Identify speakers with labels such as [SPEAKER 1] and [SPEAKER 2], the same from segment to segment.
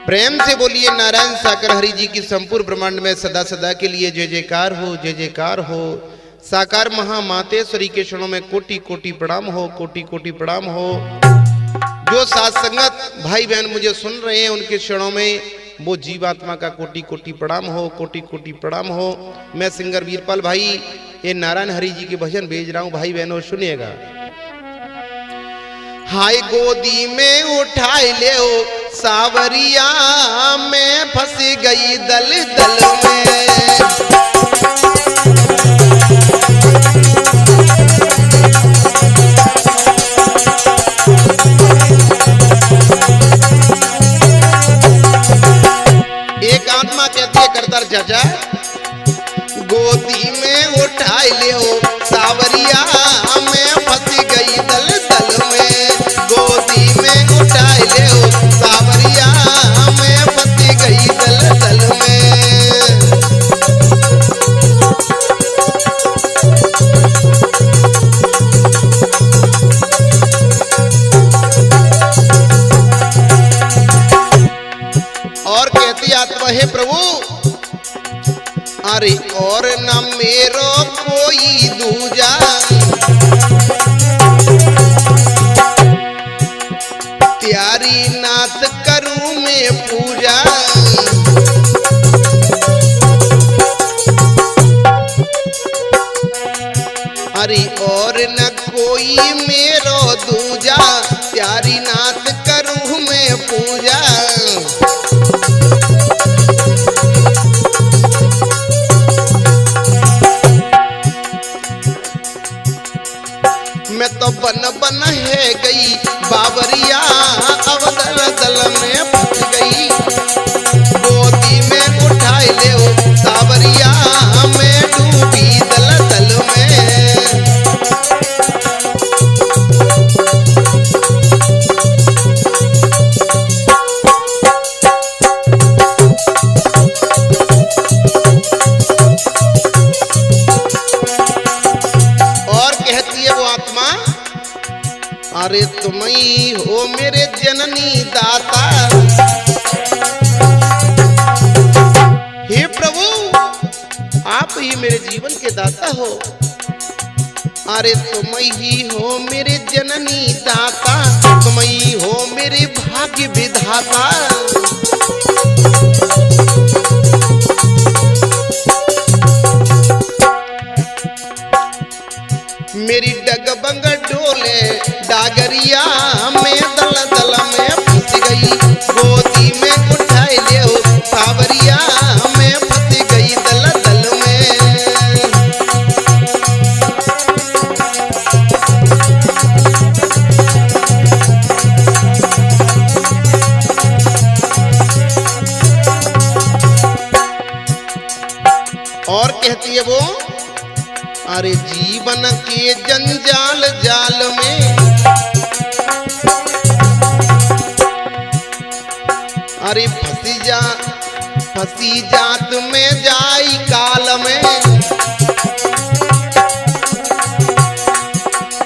[SPEAKER 1] प्रेम से बोलिए नारायण साकर हरि जी की संपूर्ण ब्रह्मांड में सदा सदा के लिए जय जयकार हो, जय जयकार हो। साकार महामातेश्वरी के क्षणों में कोटि कोटि प्रणाम हो, कोटि कोटि प्रणाम हो। जो साथ संगत भाई बहन मुझे सुन रहे हैं उनके क्षणों में वो जीवात्मा का कोटि कोटि प्रणाम हो, कोटि कोटि प्रणाम हो। मैं सिंगर वीरपाल भाई ये नारायण हरि जी के भजन भेज रहा हूं, भाई बहनों सुनिएगा। हाय गोदी में उठाए ले सावरिया, मैं फंस गई दल दल में। एक आत्मा कहती है करतार चाचा, गोदी में उठाए ले सावरिया, मैं फंस गई दल दल में। गोदी में उठाए ले सावरिया, मैं फंस गई दल दल में। और कहती आत्मा है प्रभु, अरे और न मेरो कोई दूजा, त्यारी नाथ करूं मैं पूजा। अरे और न कोई मेरो दूजा, त्यारी नाथ करूं मैं पूजा। मैं तो बन बन है गई बाबरिया, अब दल दल में फंस गई। गोदी में उठाए ले सावरिया, मैं डूबी दल दल में। और कहती है वो आत्मा, अरे तुम ही हो मेरे जननी दाता। हे प्रभु आप ही मेरे जीवन के दाता हो। अरे तुम ही हो मेरे जननी दाता, तुम ही हो मेरे भाग्य विधाता। मेरी डगबंग डोले डागरिया, मैं दल दल में फंस गई। गोदी में उठाए ले सावरिया, मैं फंस गई दल दल में। और कहती है वो, अरे जीवन के जंजाल जाल में, अरे फंसी जात में जाई काल में।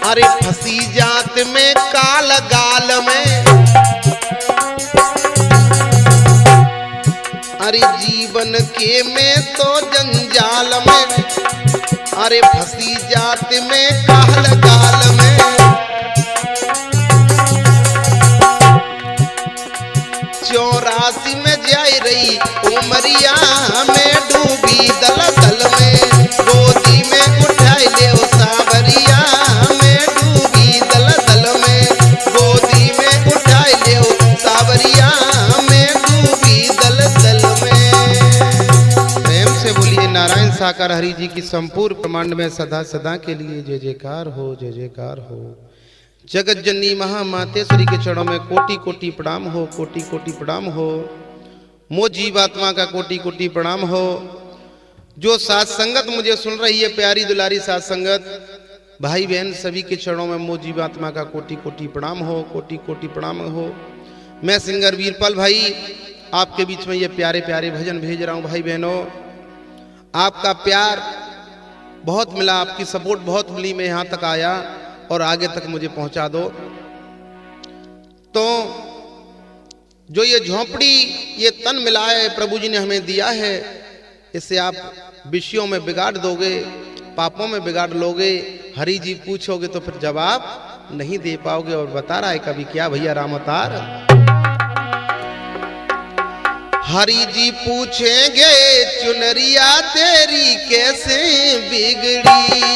[SPEAKER 1] अरे फंसी जात में काल गाल में। अरे जीवन के में तो जंजाल में, अरे फंसी जात में काल गाल में। 84 में जाए रही उमरिया, में डूबी दल दल में। गोदी में उठाए ले सावरिया, में डूबी दल दल में। गोदी में उठाए ले सावरिया, में डूबी दल दल में। प्रेम से बोलिए नारायण साकार हरि जी की संपूर्ण ब्रह्मांड में सदा सदा के लिए जय जयकार हो, जय जयकार हो। जगत जननी महामातेश्वरी के चरणों में कोटि कोटि प्रणाम हो, कोटि कोटि प्रणाम हो। मो जीवात्मा का कोटि कोटि प्रणाम हो। जो साथ संगत मुझे सुन रही है, प्यारी दुलारी साथ संगत भाई बहन सभी के चरणों में मो जीवात्मा का कोटि कोटि प्रणाम हो, कोटि कोटि प्रणाम हो। मैं सिंगर वीरपाल भाई आपके बीच में ये प्यारे प्यारे भजन भेज रहा हूँ। भाई बहनों आपका प्यार बहुत मिला, आपकी सपोर्ट बहुत मिली, मैं यहाँ तक आया और आगे तक मुझे पहुँचा दो। तो जो ये झोंपड़ी, ये तन मिलाए प्रभु जी ने हमें दिया है, इससे आप विषयों में बिगाड़ दोगे, पापों में बिगाड़ लोगे, हरि जी पूछोगे तो फिर जवाब नहीं दे पाओगे। और बता रहा है कभी क्या भैया राम अवतार, हरि जी पूछेंगे चुनरिया तेरी कैसे बिगड़ी,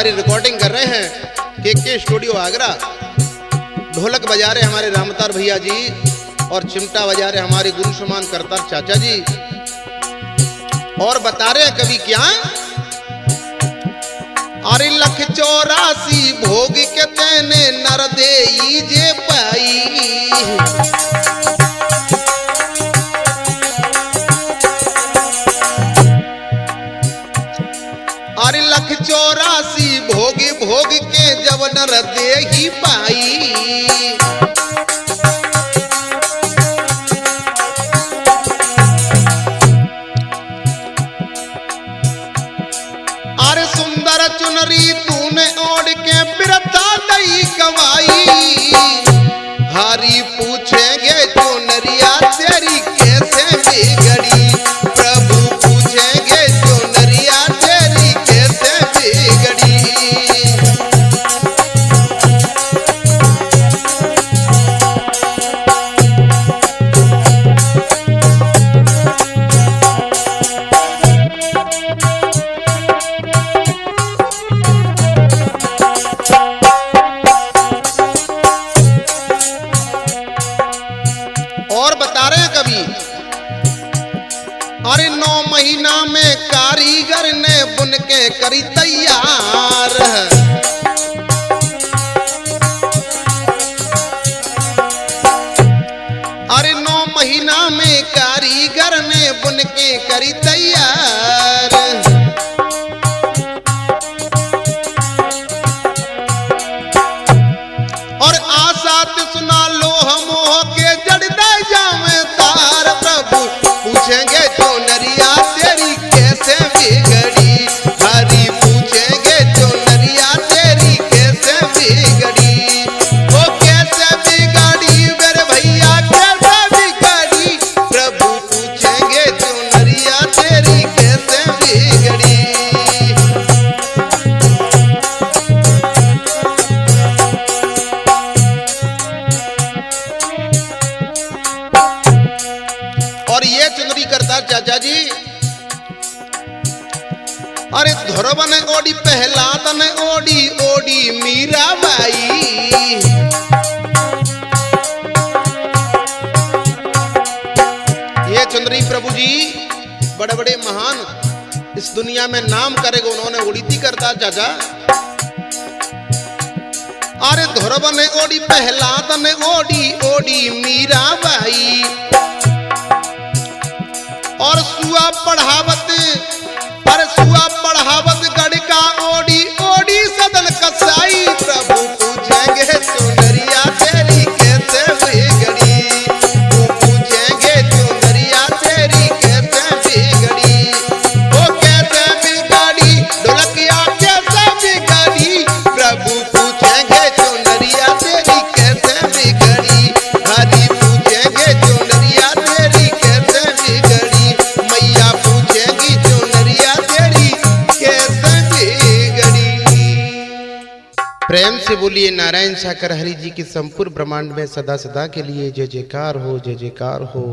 [SPEAKER 1] रिकॉर्डिंग कर रहे हैं के स्टूडियो आगरा। ढोलक बजा रहे हमारे रामतार भैया जी और चिमटा बजा रहे हमारे गुरु समान करतार चाचा जी। और बता रहे कभी क्या, अरे 184 भोग के तेने नर देई जे पाई, अरे 184 भोग भोग के जब नर दे ही पाई, अरे सुंदर चुनरी तूने ओढ़ के बिरथा दई कमाई, हरि पूछेंगे चुनरिया तेरी कैसे बिगड़ी, प्रभु पूछेंगे चुनरिया तेरी कैसे बिगड़ी। और बता रहे हैं कभी, अरे 9 महीना में कारीगर ने बुन के करी तैयार, अरे 9 महीना में कारीगर ने बुन के करी तैयार, और आशा सुना लो हमोह के जड़ दे जावे तार, प्रभु पूछेंगे चुनरिया तेरी कैसे बिगड़ी, हरि पूछेंगे चुनरिया तेरी कैसे बिगड़ी, वो कैसे बिगड़ी मेरे भैया कैसे बिगड़ी, प्रभु पूछेंगे चुनरिया तेरी कैसे बिगड़ी। और ये चुनरी करता चाचा जी, अरे धोरबन ओडी पहला तन ओडी ओडी मीरा बाई, ये चुनरी प्रभु जी बड़े बड़े महान इस दुनिया में नाम करेगा उन्होंने ओड़ी थी करता चाचा, अरे धोरबन ओडी पहला तन ओडी ओडी मीरा बाई, और सुआ पढ़ावत, अरे सुआ पढ़ावत गड़का ओडी ओडी सदन कसाई, प्रभु पूछेंगे चुनरिया तेरी कैसे बिगड़ी, पूछेंगे चुनरिया तेरी कैसे बिगड़ी, वो कैसे बिगड़ी ढोलकिया कैसे बिगड़ी, प्रभु पूछेंगे चुनरिया तेरी कैसे बिगड़ी, हरि पूछेंगे चुनरिया तेरी कैसे बिगड़ी, मैया पूछेंगी चुनरिया तेरी कैसे बिगड़ी। प्रेम से बोलिए नारायण साकर हरि जी की संपूर्ण ब्रह्मांड में सदा सदा के लिए जय जयकार हो, जय जयकार हो।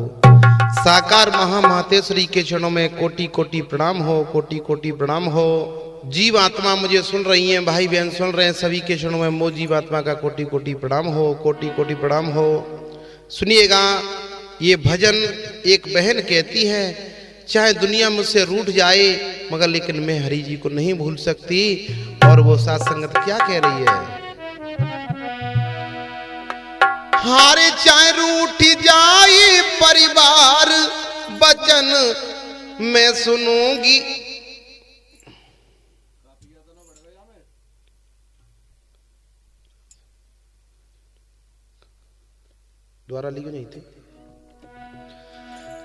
[SPEAKER 1] साकार महामातेश्वरी के चरणों में कोटि कोटि प्रणाम हो, कोटि कोटि प्रणाम हो। जीव आत्मा मुझे सुन रही हैं, भाई बहन सुन रहे हैं, सभी के चरणों में मो जीव आत्मा का कोटि कोटि प्रणाम हो, कोटि कोटि प्रणाम हो। सुनिएगा, ये भजन एक बहन कहती है, चाहे दुनिया मुझसे रूठ जाए मगर लेकिन मैं हरि जी को नहीं भूल सकती। और वो साथ संगत क्या कह रही है? हारे चाहे रूठ जाए परिवार, वचन मैं सुनूंगी। द्वारा लिखी नहीं थी।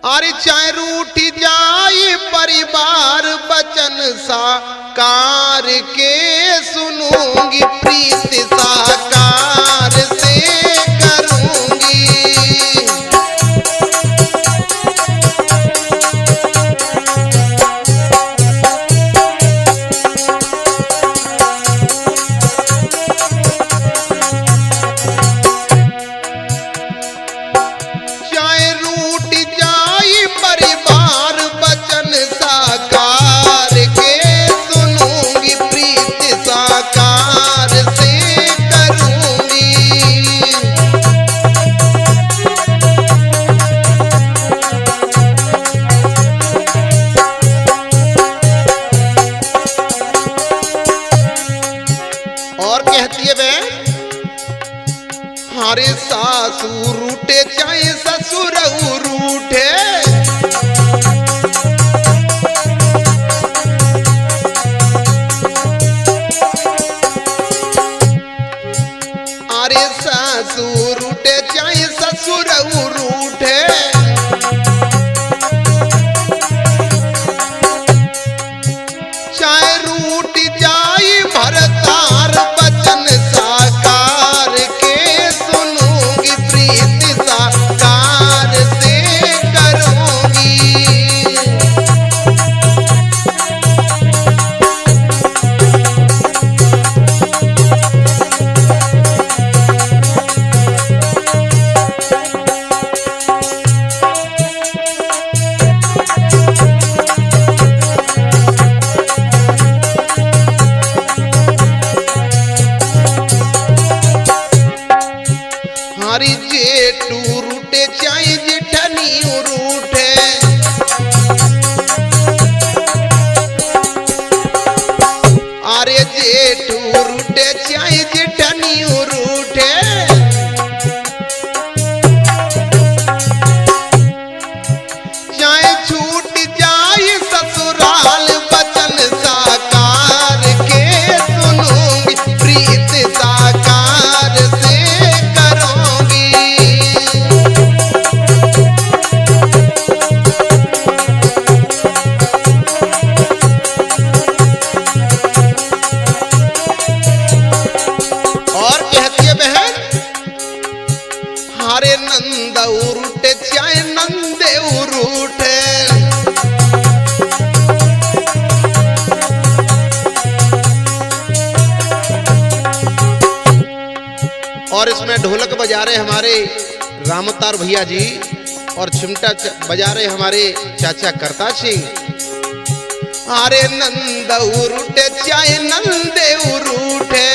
[SPEAKER 1] अरे चाहे रूठ जाए परिवार, वचन साकार के सुनूंगी, प्रीत साकार से करूंगी। हमारे सासू रूठे चाहे ससुर रूठे, अरे सासू रूठे चाहे ससुर रूठे, चाहे रूठ जाए भरतार, वचन साकार के सुनूंगी, प्रीत साकार से करूंगी। हमारी जेठू रूठे चाहे जेठनी रूठे, अरे जेठू रूठे चाहे जेठनी रूठे, चाहे छूट जाए ससुराल, वचन साकार के सुनूंगी, प्रीत साकार से हरे नंद उरूठे चाहे नंदे उरूठे, और इसमें ढोलक बजा रहे हमारे रामतार भैया जी और चिमटा बजा रहे हमारे चाचा करता सिंह। हरे नंद उरूठे चाहे नंदे उरूठे,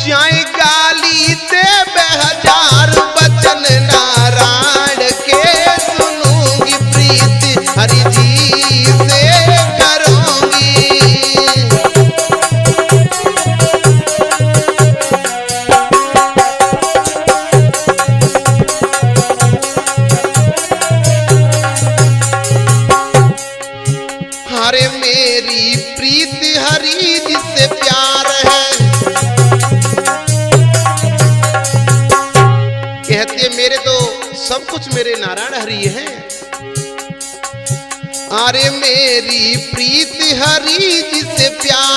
[SPEAKER 1] चाहे गाली दे बेहजार, वचन नारायण के सुनूंगी, प्रीत हरि जी से करूंगी। हरे मेरी प्रीत हरि जी से प्यार है, कहती है मेरे तो सब कुछ मेरे नारायण हरि हैं। अरे मेरी प्रीत हरि जी से प्यार